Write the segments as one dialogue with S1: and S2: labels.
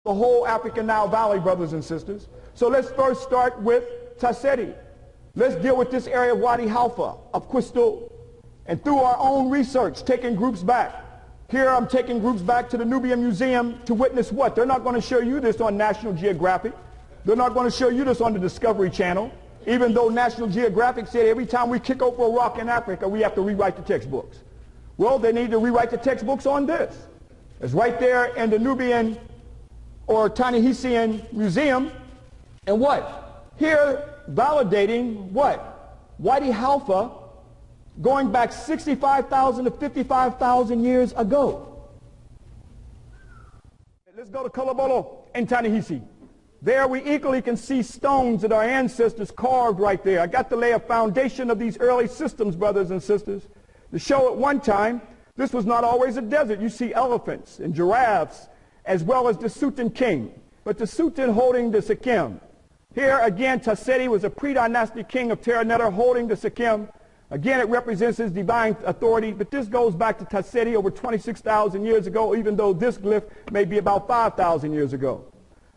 S1: the whole African Nile Valley, brothers and sisters. So let's first start with Tasseti. Let's deal with this area of Wadi Halfa, of Crystal, and through our own research, taking groups back. Here I'm taking groups back to the Nubian Museum to witness what? They're not going to show you this on National Geographic. They're not going to show you this on the Discovery Channel, even though National Geographic said every time we kick over a rock in Africa, we have to rewrite the textbooks. Well, they need to rewrite the textbooks on this. It's right there in the Nubian or Ta-Nehisian Museum. And what? Here, validating what? Wadi Halfa, going back 65,000 to 55,000 years ago. Let's go to Kolobolo in Ta-Nehisi. There we equally can see stones that our ancestors carved right there. I got to lay a foundation of these early systems, brothers and sisters, to show at one time this was not always a desert. You see elephants and giraffes as well as the Sutan king. But the Sutan holding the Sikkim. Here again, Tasseti was a pre-dynastic king of Terra Netta holding the Sikkim. Again, it represents his divine authority, but this goes back to Tasseti over 26,000 years ago, even though this glyph may be about 5,000 years ago.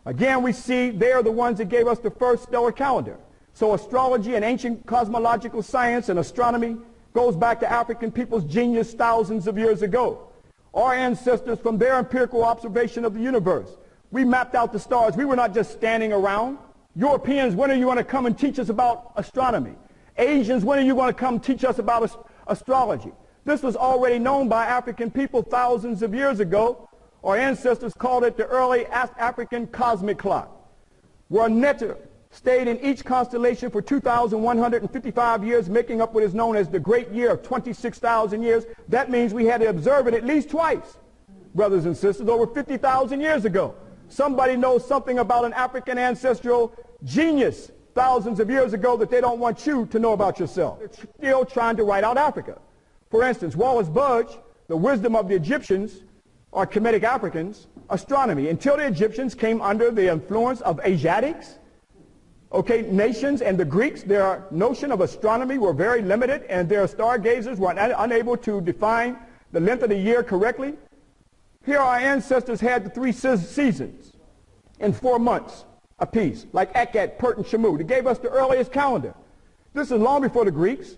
S1: Again, we see they are the ones that gave us the first stellar calendar. So astrology and ancient cosmological science and astronomy goes back to African people's genius thousands of years ago. Our ancestors, from their empirical observation of the universe, we mapped out the stars. We were not just standing around. Europeans, when are you going to come and teach us about astronomy? Asians, when are you going to come teach us about astrology? This was already known by African people thousands of years ago. Our ancestors called it the early African cosmic clock, where Netta stayed in each constellation for 2,155 years, making up what is known as the great year of 26,000 years. That means we had to observe it at least twice, brothers and sisters, over 50,000 years ago. Somebody knows something about an African ancestral genius thousands of years ago that they don't want you to know about yourself. They're still trying to write out Africa. For instance, Wallace Budge, the wisdom of the Egyptians, or Kemetic Africans, astronomy. Until the Egyptians came under the influence of Asiatics, nations, and the Greeks, their notion of astronomy were very limited, and their stargazers were unable to define the length of the year correctly. Here our ancestors had the 3 seasons in 4 months apiece, like Akat, Pert, and Shamu. They gave us the earliest calendar. This is long before the Greeks.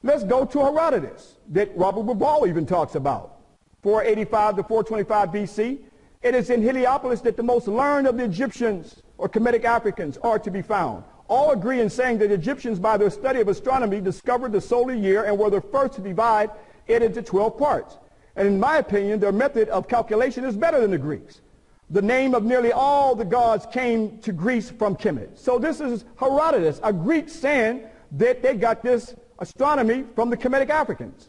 S1: Let's go to Herodotus, that Robert Ball even talks about. 485 to 425 BC. It is in Heliopolis that the most learned of the Egyptians or Kemetic Africans are to be found. All agree in saying that Egyptians, by their study of astronomy, discovered the solar year and were the first to divide it into 12 parts. And in my opinion, their method of calculation is better than the Greeks. The name of nearly all the gods came to Greece from Kemet. So this is Herodotus, a Greek, saying that they got this astronomy from the Kemetic Africans.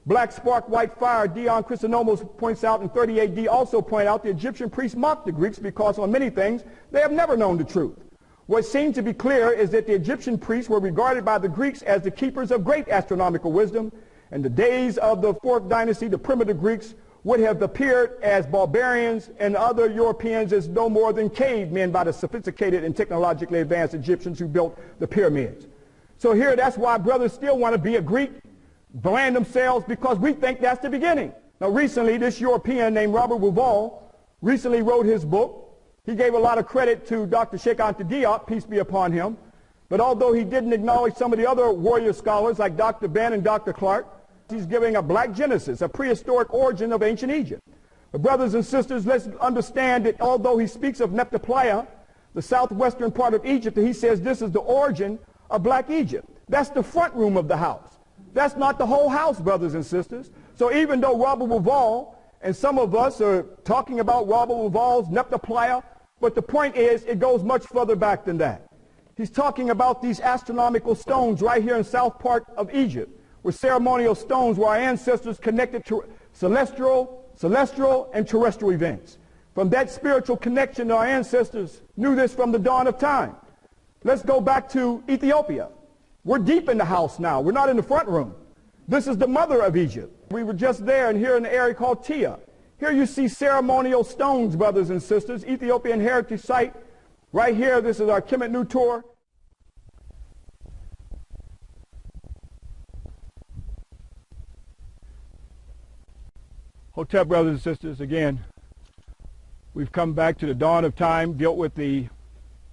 S1: Black spark, white fire, Dion Chrysonomos points out in 30 AD, also point out the Egyptian priests mocked the Greeks because on many things they have never known the truth. What seemed to be clear is that the Egyptian priests were regarded by the Greeks as the keepers of great astronomical wisdom. In the days of the 4th dynasty, the primitive Greeks would have appeared as barbarians and other Europeans as no more than cavemen by the sophisticated and technologically advanced Egyptians who built the pyramids. So here, that's why brothers still want to be a Greek, brand themselves, because we think that's the beginning. Now recently, this European named Robert Bauval recently wrote his book. He gave a lot of credit to Dr. Sheikh Anta Diop, peace be upon him. But although he didn't acknowledge some of the other warrior scholars like Dr. Ben and Dr. Clark, he's giving a black genesis, a prehistoric origin of ancient Egypt. But brothers and sisters, let's understand that although he speaks of Nephtaplia, the southwestern part of Egypt, he says this is the origin of black Egypt. That's the front room of the house. That's not the whole house, brothers and sisters. So even though Robert Bauval and some of us are talking about Robert Bauval's Nephtaplia, but the point is it goes much further back than that. He's talking about these astronomical stones right here in south part of Egypt, were ceremonial stones where our ancestors connected to celestial and terrestrial events. From that spiritual connection, our ancestors knew this from the dawn of time. Let's go back to Ethiopia. We're deep in the house now. We're not in the front room. This is the mother of Egypt. We were just there and here in the area called Tiya. Here you see ceremonial stones, brothers and sisters, Ethiopian heritage site. Right here, this is our Kemet New tour. Hotel, brothers and sisters, again, We've come back to the dawn of time, dealt with the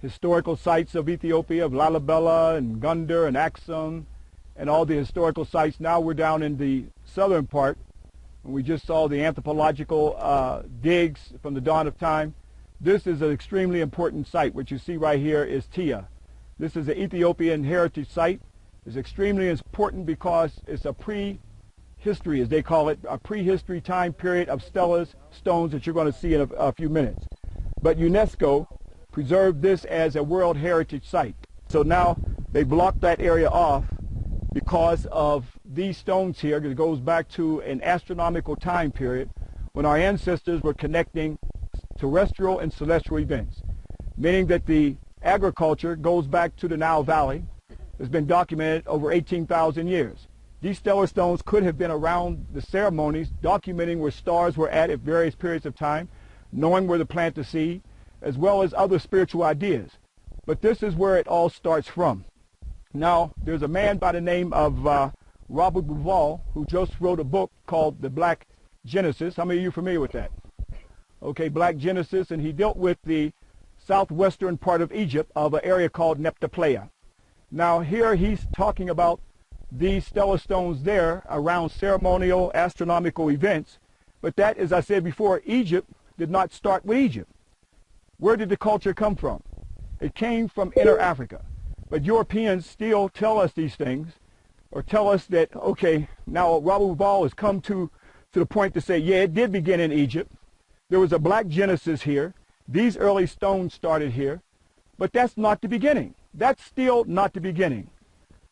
S1: historical sites of Ethiopia, of Lalibela and Gondar and Axum, and all the historical sites. Now we're down in the southern part, and we just saw the anthropological digs from the dawn of time. This is an extremely important site. What you see right here is Tiya. This is an Ethiopian heritage site. It's extremely important because it's a prehistory, as they call it, a prehistory time period of stelas, stones that you're going to see in a few minutes. But UNESCO preserved this as a World Heritage Site. So now they blocked that area off because of these stones here. It goes back to an astronomical time period when our ancestors were connecting terrestrial and celestial events, meaning that the agriculture goes back to the Nile Valley. It's been documented over 18,000 years. These stellar stones could have been around the ceremonies, documenting where stars were at various periods of time, knowing where to plant the seed, as well as other spiritual ideas. But this is where it all starts from. Now, there's a man by the name of Robert Bauval who just wrote a book called The Black Genesis. How many of you are familiar with that? Okay, Black Genesis, and he dealt with the southwestern part of Egypt of an area called Neptapleia. Now here he's talking about these stellar stones there around ceremonial astronomical events, but that, as I said before, Egypt did not start with Egypt. Where did the culture come from? It came from Inner Africa. But Europeans still tell us these things, or tell us that, okay, now Robert Bauval has come to the point to say, yeah, it did begin in Egypt. There was a Black Genesis here. These early stones started here. But that's not the beginning. That's still not the beginning.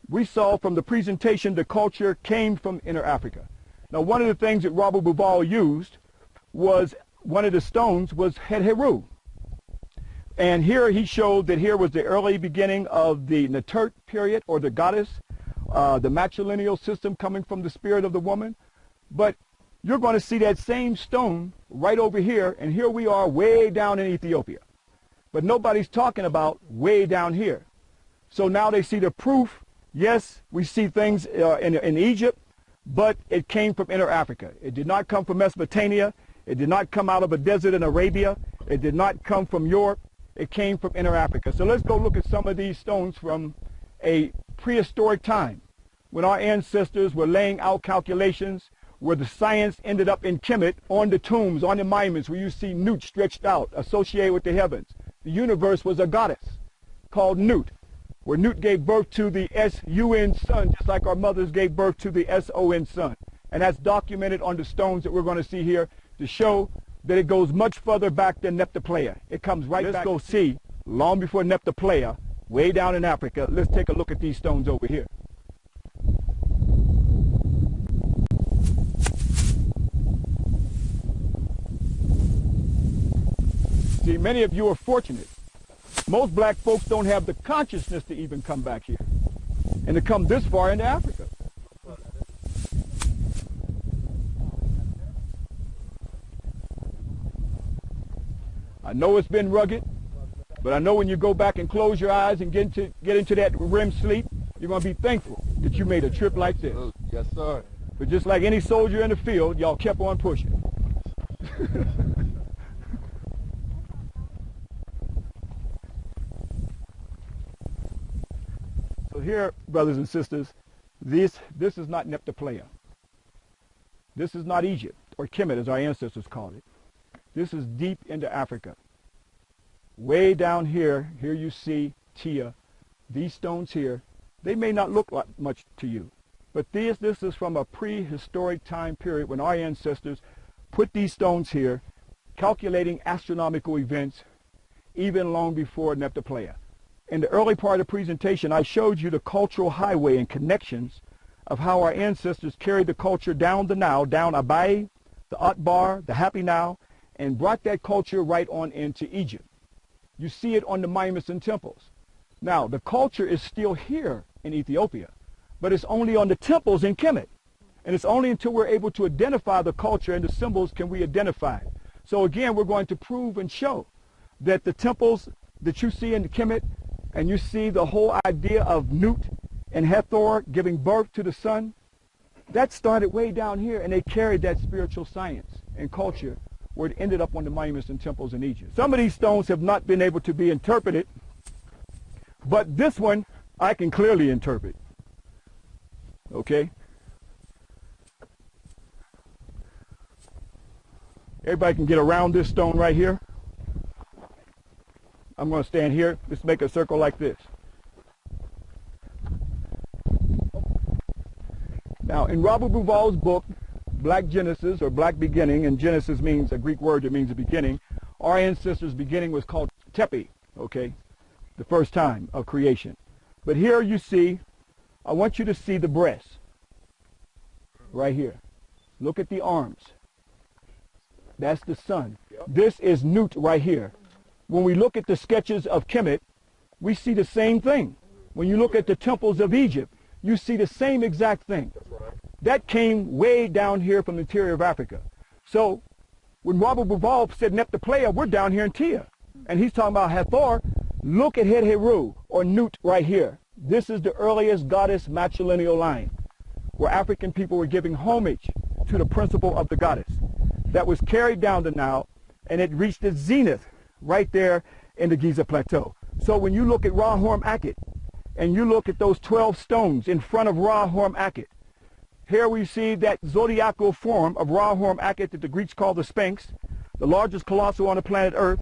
S1: We saw from the presentation the culture came from Inner Africa. Now, one of the things that Robert Bauval used was, one of the stones was Het Heru. And here he showed that here was the early beginning of the Natert period, or the goddess, the matrilineal system coming from the spirit of the woman. But you're going to see that same stone right over here, and here we are way down in Ethiopia. But nobody's talking about way down here. So now they see the proof. Yes, we see things in Egypt, but it came from Inner Africa. It did not come from Mesopotamia. It did not come out of a desert in Arabia. It did not come from Europe. It came from Inner Africa. So let's go look at some of these stones from a prehistoric time when our ancestors were laying out calculations, where the science ended up in Kemet, on the tombs, on the monuments, where you see Nut stretched out, associated with the heavens. The universe was a goddess called Nut, where Nut gave birth to the S-U-N sun, just like our mothers gave birth to the S-O-N sun. And that's documented on the stones that we're going to see here to show that it goes much further back than Neptapleia. It comes right back. Let's go see, long before Neptapleia, way down in Africa. Let's take a look at these stones over here. See, many of you are fortunate. Most black folks don't have the consciousness to even come back here and to come this far into Africa. I know it's been rugged, but I know when you go back and close your eyes and get into that REM sleep, you're going to be thankful that you made a trip like this.
S2: Yes, sir.
S1: But just like any soldier in the field, y'all kept on pushing. So here, brothers and sisters, this is not Neptapleia. This is not Egypt, or Kemet as our ancestors called it. This is deep into Africa. Way down here you see Tiya. These stones here, they may not look like much to you, but this is from a prehistoric time period when our ancestors put these stones here, calculating astronomical events even long before Neptapleia. In the early part of the presentation, I showed you the cultural highway and connections of how our ancestors carried the culture down the Nile, down Abai, the Atbar, the Happy Nile, and brought that culture right on into Egypt. You see it on the monuments and temples. Now, the culture is still here in Ethiopia, but it's only on the temples in Kemet. And it's only until we're able to identify the culture and the symbols can we identify it. So again, we're going to prove and show that the temples that you see in Kemet, and you see the whole idea of Nut and Hathor giving birth to the sun, that started way down here, and they carried that spiritual science and culture where it ended up on the monuments and temples in Egypt. Some of these stones have not been able to be interpreted, but this one I can clearly interpret. Okay? Everybody can get around this stone right here. I'm going to stand here. Let's make a circle like this. Now, in Robert Bauval's book, Black Genesis, or Black Beginning, and Genesis means a Greek word that means a beginning. Our ancestors' beginning was called Tepi, okay, the first time of creation. But here you see, I want you to see the breast, right here. Look at the arms. That's the sun. This is Nut right here. When we look at the sketches of Kemet, we see the same thing. When you look at the temples of Egypt, you see the same exact thing. That came way down here from the interior of Africa. So when Robert Bauval said Neptune, we're down here in Tiya. And he's talking about Hathor. Look at Het Heru, or Nut, right here. This is the earliest goddess matrilineal line, where African people were giving homage to the principle of the goddess. That was carried down the Nile, and it reached its zenith right there in the Giza Plateau. So when you look at Ra Horm Akhet, and you look at those 12 stones in front of Ra Horm Akhet, here we see that zodiacal form of Ra Horm Akhet that the Greeks call the Sphinx, the largest colossal on the planet Earth.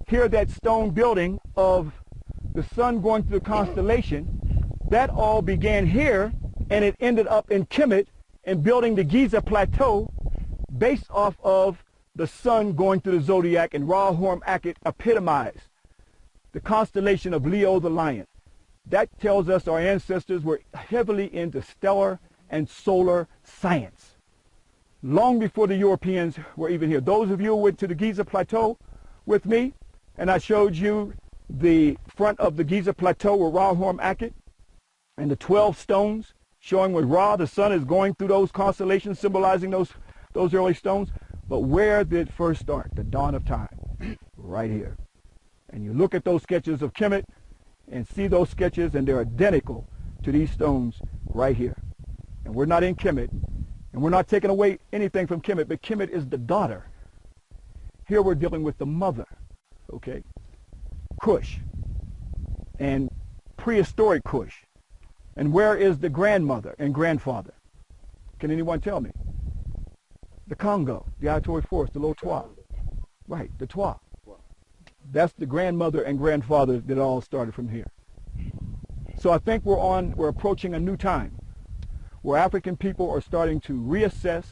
S1: Here that stone building of the sun going through the constellation, that all began here, and it ended up in Kemet and building the Giza Plateau based off of the sun going through the zodiac, and Ra Horm Akhet epitomized the constellation of Leo the lion. That tells us our ancestors were heavily into stellar and solar science long before the Europeans were even here. Those of you who went to the Giza Plateau with me, and I showed you the front of the Giza Plateau with Ra Horm Akhet and the 12 stones showing where Ra, the sun, is going through those constellations, symbolizing those early stones. But where did it first start? The dawn of time, right here. And you look at those sketches of Kemet and see those sketches, and they're identical to these stones right here. And we're not in Kemet, and we're not taking away anything from Kemet, but Kemet is the daughter. Here we're dealing with the mother, okay? Kush, and prehistoric Kush. And where is the grandmother and grandfather? Can anyone tell me? The Congo, the Aitoy Forest, the Lotwa. Right, the Twa. That's the grandmother and grandfather that all started from here. So I think we're approaching a new time where African people are starting to reassess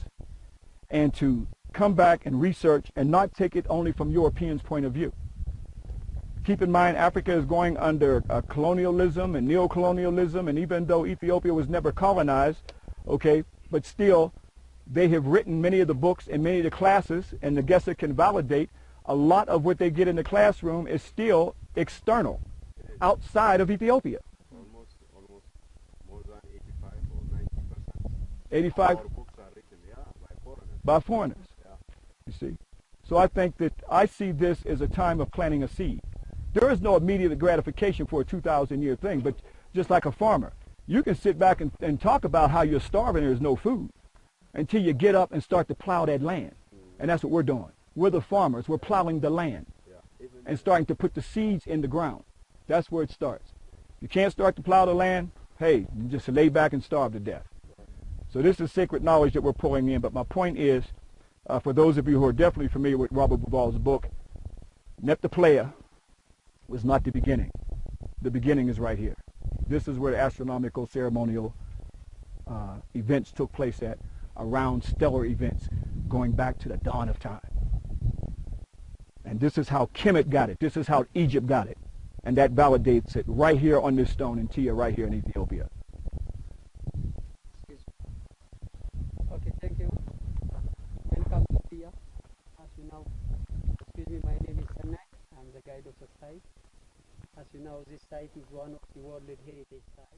S1: and to come back and research and not take it only from Europeans' point of view. Keep in mind, Africa is going under colonialism and neocolonialism, and even though Ethiopia was never colonized, okay, but still they have written many of the books and many of the classes, and the guests can validate a lot of what they get in the classroom is still external, outside of Ethiopia.
S2: Almost more than 85 or 90%.
S1: 85
S2: Our books are written, by foreigners.
S1: by foreigners.
S2: Yeah.
S1: You see, so I think that I see this as a time of planting a seed. There is no immediate gratification for a 2,000-year thing, but just like a farmer, you can sit back and talk about how you're starving and there's no food until you get up and start to plow that land. And that's what we're doing. We're the farmers. We're plowing the land and starting to put the seeds in the ground. That's where it starts. You can't start to plow the land, hey, you just lay back and starve to death. So this is sacred knowledge that we're pulling in. But my point is, for those of you who are definitely familiar with Robert Bauval's book, Neptune was not the beginning. The beginning is right here. This is where the astronomical ceremonial events took place at, around stellar events going back to the dawn of time. And this is how Kemet got it. This is how Egypt got it. And that validates it right here on this stone in Tiya, right here in Ethiopia.
S3: Excuse me. Okay, thank you. Welcome to Tiya. As you know, excuse me, my name is Sanak. I'm the guide of the site. As you know, this site is one of the World Heritage Sites.